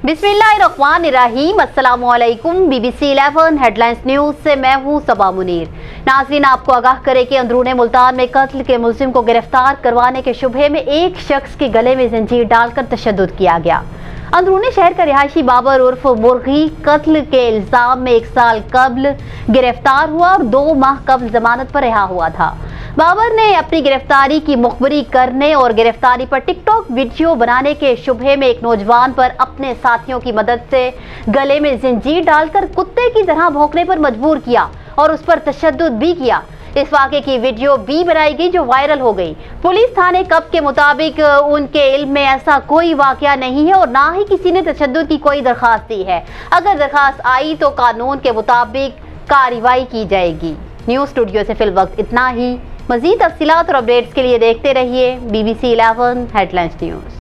बिस्मिल्लाहिर्रहमानिर्रहीम। अस्सलाम वालेकुम। BBC 11 हेडलाइंस न्यूज से मैं हूँ सबा मुनीर। नाज़रीन, आपको आगाह करें कि अंदरूने मुल्तान में कत्ल के मुलजिम को गिरफ्तार करवाने के शुबहे में एक शख्स के गले में जंजीर डालकर तशद्दुद किया गया। अंदरूनी शहर का रिहायशी बाबर उर्फ मुर्गी कत्ल के इल्जाम में 1 साल कबल गिरफ्तार हुआ और 2 माह कबल जमानत पर रिहा हुआ था। बाबर ने अपनी गिरफ्तारी की मुखबरी करने और गिरफ्तारी पर टिकटॉक वीडियो बनाने के शुबहे में एक नौजवान पर अपने साथियों की मदद से गले में जंजीर डालकर कुत्ते की तरह भौंकने पर मजबूर किया और उस पर तशद्दुद भी किया। इस वाक़े की वीडियो भी बनाई गई जो वायरल हो गई। पुलिस थाने कब के मुताबिक उनके इल्म में ऐसा कोई वाक़या नहीं है और ना ही किसी ने तशद्दुद की कोई दरखास्त दी है। अगर दरखास्त आई तो कानून के मुताबिक कार्रवाई की जाएगी। न्यूज़ स्टूडियो से फिल वक्त इतना ही। मज़ीद तफसीलात और अपडेट्स के लिए देखते रहिए BBC 11 हेडलाइंस न्यूज़।